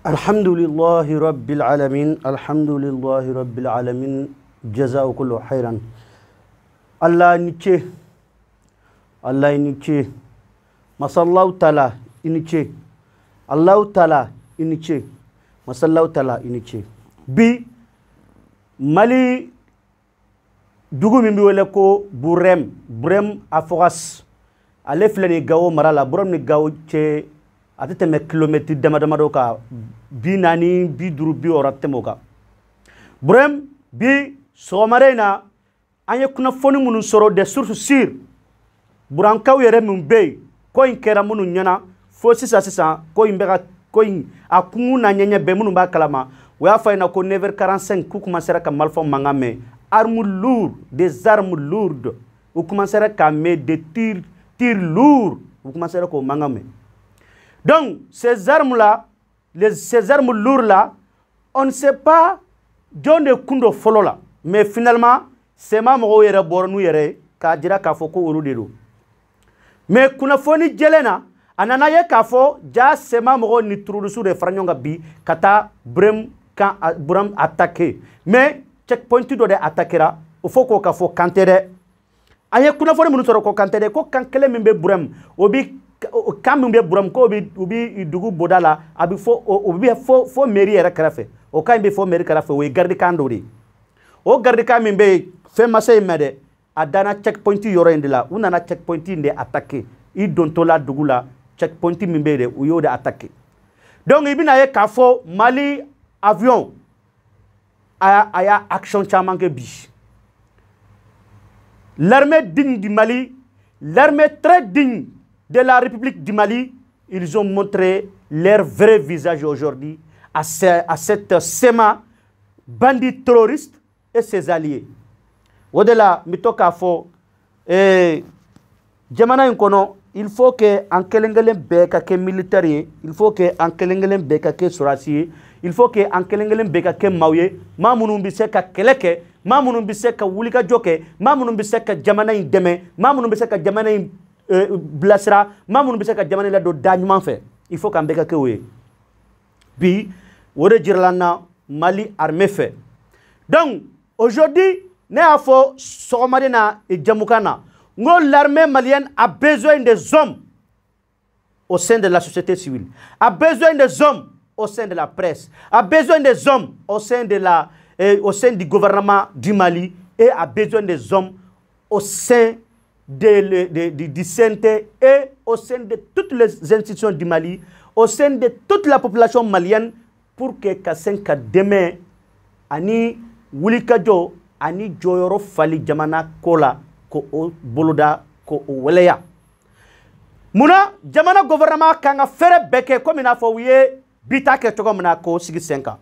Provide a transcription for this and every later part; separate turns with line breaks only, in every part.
Alhamdulillahi Rabbil Alamin, Alhamdulillahi Rabbil Alamin, Jazao kullu khairan. Allah niche, Allah niche, Masallahu Ta'ala iniche, Allah Ta'ala iniche, Masallahu Ta'ala iniche. Bi Mali dugu min bi wele ko Burem Aforas, ale filani gawo marala, Burem ni gawo che ati teme kilomètre dama ka bi nani bi duru bi orate moka Burem bi somarena anye kuna foni munu soro de source sur burankaw yere mun be ko in kera munu nyana fo sisa ko in beka ko in akungu na nyanya be munu ba kalama wa fa ina ko 9h45 ku commencer ka malfo mangame des armes lourdes ou commencer ka me des tirs lourds ou commencer ko mangame. Donc, ces armes-là, ces armes lourdes-là, on ne sait pas d'où de kundo folo là. Mais finalement, c'est ma moro yere bornu yere ka dira ka foko urudiro. Mais kuna foni jelena, anana ye ka fo ja c'est ma moro ni trudusu de franyonga bi kata Burem attaquer. Mais checkpoint do de attaquera, il faut ko ka fo kantere. Anye kuna foni munu soro ko kantere ko kankele mimbe Burem obi quand on Burem ko ubi dugu bodala abi fo mairie era karafe o kan be fo mairie karafe we garde kandori o garde ka min be fe masay mede adana checkpoint yoro indila unana checkpoint inde attaquer I dontola dugu la checkpoint min be de uyo de attaquer. Donc ibina ye ka fo Mali avion aya action chaman ke bi l'armée digne du Mali, l'armée très digne de la République du Mali, ils ont montré leur vrai visage aujourd'hui à cette SEMA, bandit terroriste et ses alliés. Au-delà, il faut que en kelengelen beka ke militaire, il faut que en kelengelen beka ke sorasier, il faut que en kelengelen beka ke mauye, ma munum bise ka keleke, ma munum bise ka wulika joke, ma munum bise ka jamana indeme, ma munum bise ka jamana blasra mamun bisa ka jamane la do dañuma fe il faut qu'en beka ke we bi wore jirlana Mali armée fait. Donc aujourd'hui ne afo somarina et jamukana ngo l'armée malienne a besoin des hommes au sein de la société civile, a besoin des hommes au sein de la presse, a besoin des hommes au sein du gouvernement du Mali et a besoin des hommes au sein du CNT et au sein de toutes les institutions du Mali, au sein de toute la population malienne, pour que Kasenka demain, ani Wulikadjo, ani Joyoro Fali Jamana Kola, ko o Boloda, ko o Weleya. Muna, Jamana gouvernement kanga fere beke, comme il a fait, bita ke tokomna ko sigi 5 ans.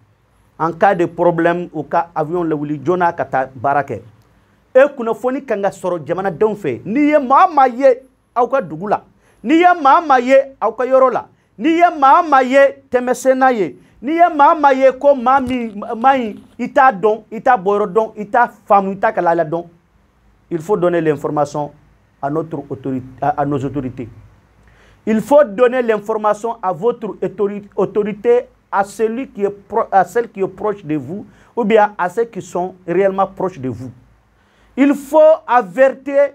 En cas de problème, ou cas avion le Wuli Jona kata barake. E kuna foni kanga soro jamana donfe ni ye mama ye auka dugula ni ye mama ye auka yorola ni ye mama ye temesena ye ni ye mama ye ko mami mai ita don ita boyro don ita famu ita kalala don. Il faut donner l'information à notre autorité, à nos autorités. Il faut donner l'information à votre autorité, à celui qui est à celle qui est proche de vous ou bien à ceux qui sont réellement proches de vous. Il faut avertir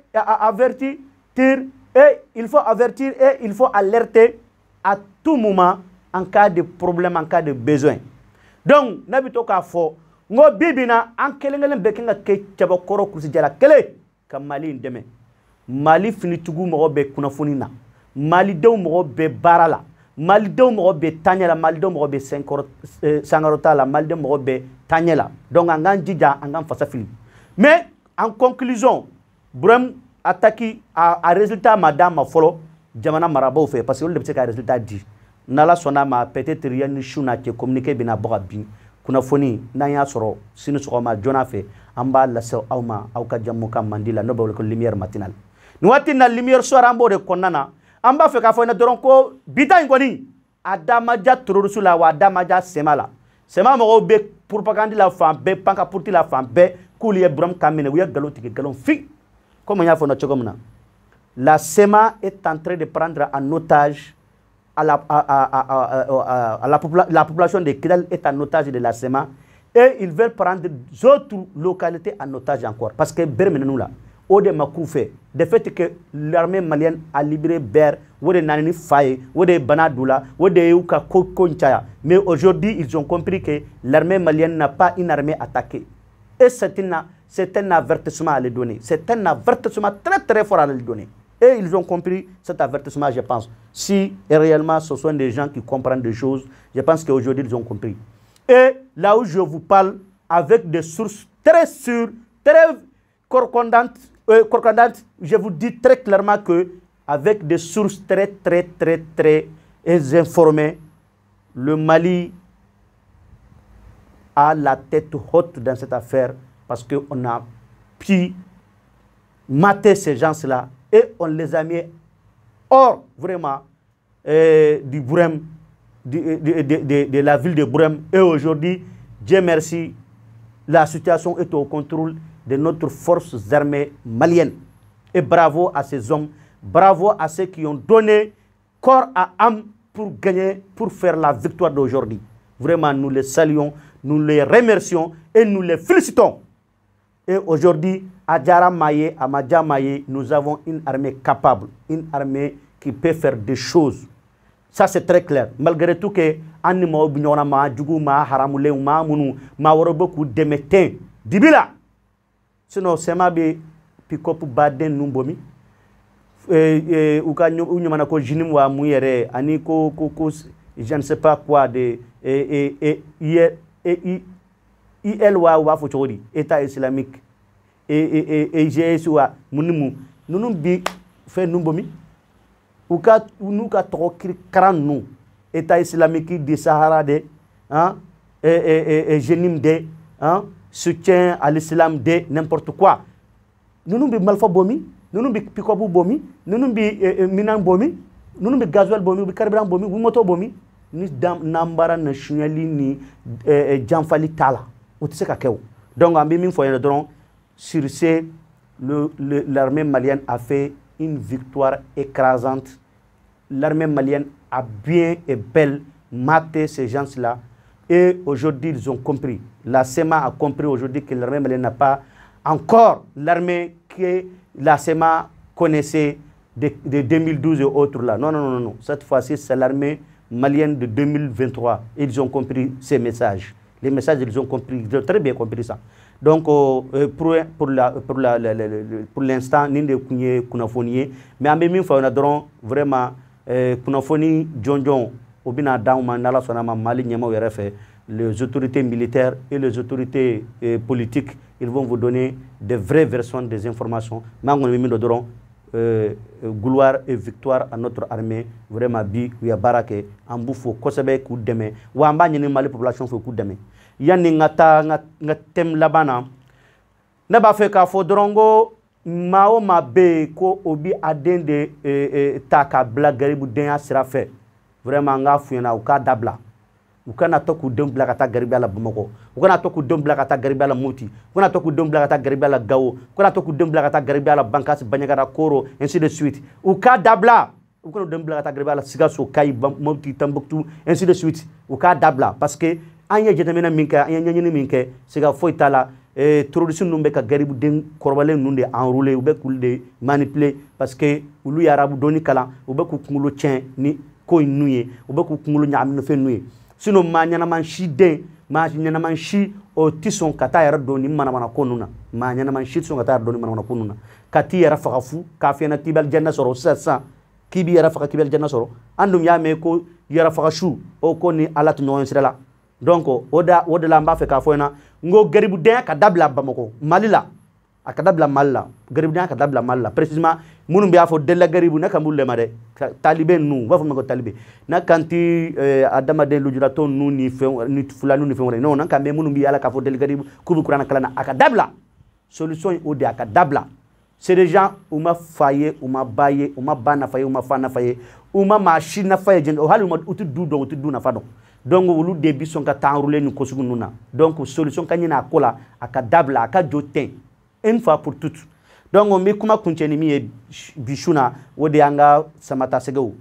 et il faut alerter à tout moment en cas de problème, en cas de besoin. Donc, n'habitons qu'à fort. Ngo bibina en kelengelen bekenga ke chabakoro kursi jala kele kam Mali ndeme. Mali finitugu mo be kunafonina. Mali dew mo be barala. Mali dew mo be tanyela, Mali dew mo be sangarota la, Mali dew mo be tanyela. Donc angan jija angan fasafili. Mais en conclusion, Burem attaque à résultat madame ma follow jamana marabo fait parce que le petit résultat dit nala sona ma peut-être rien ni chouna qui communiquer bina borabi kuna foni nanya soro sinu soma jona fait amba la so awma awka jamuka mandila no bawle ko lumière matinale ni wati na lumière soir ambo de konana amba fe ka fo na doron ko bita ngoni adama ja turusula wa adama ja semala sema mo be propagande la femme be panka pour la femme be kouliye Burem kamene wiya galon tike galon fi comme on a fait notre. La SEMA est en train de prendre en otage la population de Kidal est en otage de la SEMA et ils veulent prendre d'autres localités en otage encore. Parce que Bermenou là, au de Makoufé, de fait que l'armée malienne a libéré Ber, ou de Nanini Faye, ou de Banadoula, ou de Yuka Konchaya. Mais aujourd'hui, ils ont compris que l'armée malienne n'a pas une armée attaquée. Et c'est un avertissement à les donner. C'est un avertissement très très fort à les donner. Et ils ont compris cet avertissement, je pense. Si réellement ce sont des gens qui comprennent des choses, je pense qu'aujourd'hui ils ont compris. Et là où je vous parle, avec des sources très sûres, très correspondantes, je vous dis très clairement que avec des sources très informées, le Mali a la tête haute dans cette affaire parce qu'on a pu mater ces gens-là et on les a mis hors vraiment du Bourem, de la ville de Bourem. Et aujourd'hui, Dieu merci, la situation est au contrôle de notre forces armées maliennes. Et bravo à ces hommes, bravo à ceux qui ont donné corps à âme pour gagner, pour faire la victoire d'aujourd'hui. Vraiment, nous les saluons, nous les remercions et nous les félicitons. Et aujourd'hui, à Djara Maye, à Madja Maye, nous avons une armée capable, une armée qui peut faire des choses. Ça, c'est très clair. Malgré tout que Animo Bignona Ma, Djougou Ma, Haramoulé, Ma Mounou, Ma Woroboku, Demetin, Dibila. Sinon, c'est ma bé, Pikop Baden Numbomi. Uka Nyumanako Jinim wa Mouyere, Aniko, je ne sais pas quoi, de. IL wa fochori État islamique et GSUA munimu nunu bi fait numbomi ou ka trokir 40 nous État islamique du Sahara de hein et génim de hein soutien à l'islam de n'importe quoi nunu bi malfa bomi nunu bi pikobu bomi nunu bi minan bomi nunu bi gasoil bomi bi carburant bomi bi moto bomi ni nambara nationali ni jamfali tala. Donc, en Biming Foyendron, sur ce, l'armée malienne a fait une victoire écrasante. L'armée malienne a bien et belle maté ces gens-là. Et aujourd'hui, ils ont compris. La SEMA a compris aujourd'hui que l'armée malienne n'a pas encore l'armée que la SEMA connaissait de 2012 et autres là. Non, non, non, non. Cette fois-ci, c'est l'armée malienne de 2023. Ils ont compris ces messages. Les messages, ils ont compris, ils ont très bien compris ça. Donc, pour l'instant, nous sommes kunafonié. Mais en même temps, on a vraiment kunafoni Djonjon, Obina Dauma, Nala Sonama, Mali, Nyama, les autorités militaires et les autorités politiques, ils vont vous donner des vraies versions des informations. Mais on a gloire et victoire à notre armée. Vraiment, bi, oui, à Barake, en bouffo, Kosabe, coup de demain. Ou en bas, il y a une Mali population, coup de demain. Yani nga tem labana ne ba fe ka fo drongo mao ma be ko obi aden de taka bla garibu den asira fe vraiment nga fuyena u ka dabla u kana to ku dem bla kata garibu ala bamako u kana to ku dem bla kata garibu ala moti u kana to ku dem bla kata garibu ala gawo u kana to ku dem bla kata garibu ala bankas banyagara koro ainsi de suite u ka dabla u kana dem bla kata garibu ala sigaso kai moti tambuktu ainsi de suite u ka dabla parce que anya jetamena minka anya nyanyini minke siga foitala terrorisme numbe ka garibu den korbalen nunde enrouler ube kulde manipuler parce que ulu yarabu doni kala ube ku kumulo tien ni ko nuye ube ku kumulo nyam no fe nuye sino ma nyana man shi den ma nyana man shi o tison kata yara doni mana konuna ma nyana man shi tison kata yara doni mana konuna kati yara fakafu kafena tibal janna soro sasa kibi yara faka kibel janna soro andum ya me ko yara fakashu o ko ni alat no ensrela. Donc, oda lamba fe ka foyna ngo garibu den ka dabla bamako malila akadabla malla garibu den ka dabla malla précisément munum bi afo della garibu na kambulle made talibé nu wa fo mako talibé na kanti adama den lujuraton nu ni fe ni fulanu ni fe wona non kan be munum bi ala ka fo del garibu kubu qur'an kala na akadabla solution odi akadabla c'est des gens où ma faye où ma baye où ma bana faye où ma fana faye où ma machine faye jen o halu ma utu du na fado. Donc, vous début sont enroulés nous consommons. Donc, solution quand il y a cola, à cadabla, à cadjotin, une fois pour toutes. Donc, on met comment continuer bichuna, ou de anga samata segou.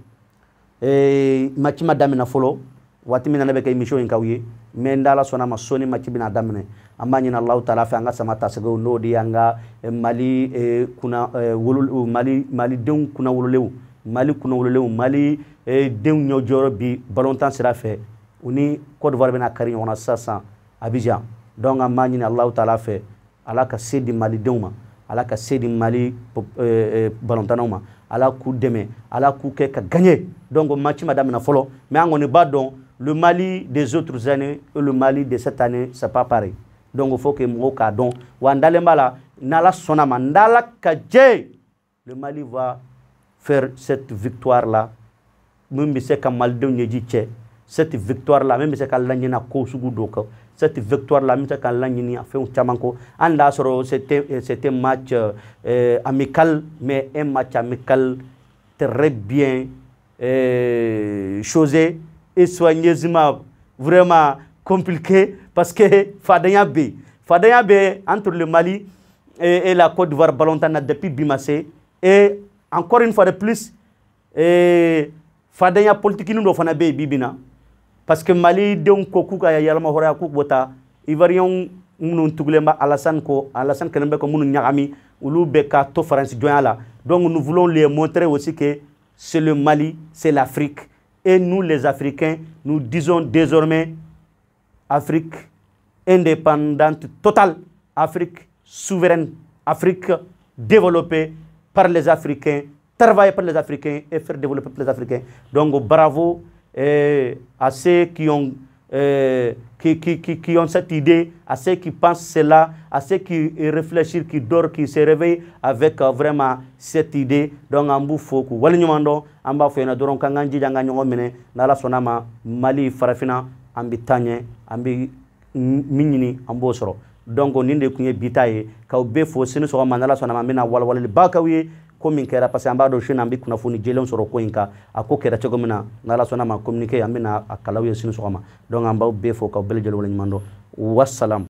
match ma damina folo wati mina nabe kay mission kawye mais ndala sona ma soni match bina damine amma nyina Allah taala fa nga sama tasego no di anga Mali kuna wolul Mali den kuna wolulew Mali den ñoo joro bi ballon temps sira fe uni Côte d'Ivoire bena kari on a 500 Abidjan donc amma nyina Allah taala fe ala ka sedi Mali denuma ala ka sedi Mali ballon temps ma ala ku deme ala ku ke ka gagner donc match madame na folo mais ngoni ba don le Mali des autres années et le Mali de cette année c'est pas pareil donc il faut que mo ka don wa ndale mbala nala sonama ndala ka je le Mali va faire cette victoire là même si c'est comme Maldo Nyejiche cette victoire là même si c'est quand l'année ko sugu doko cette victoire là même si c'est quand l'année a fait un chamanko anda soro c'était match amical mais un match amical très bien chose et soigneusement vraiment compliqué parce que Fadaya B entre le Mali et la Côte d'Ivoire ballon temps depuis Bimassé et encore une fois de plus Fadaya politique nous fana be bibina parce que Mali de ko ka yalma hora ku bota Ivoirien nous tuglema Alassane Kelembe ko munu nyagami ulu be ka to France joyala donc nous voulons les montrer aussi que c'est le Mali, c'est l'Afrique et nous les Africains nous disons désormais Afrique indépendante totale, Afrique souveraine, Afrique développée par les Africains, travailler par les Africains et faire développer par les Africains. Donc bravo à ceux qui ont cette idée, à ceux qui pensent cela, à ceux qui réfléchissent, qui dorment, qui se réveillent avec vraiment cette idée. Donc ambu foku walinyumando amba fena doron kanganji janga nyongo mene nala sonama Mali farafina ambi tanye ambi mignini ambo soro donc ninde kunye bitaye ka be fo sinu so manala sona mamena walwal bakawiye ko min kera parce amba do shina ambi kuna funi jelon soro ko inka ako kera tego mina nala sona ma communiquer amina akalawiye sinu so ma donc amba be fo ka bel jelo wala nyimando wassalam.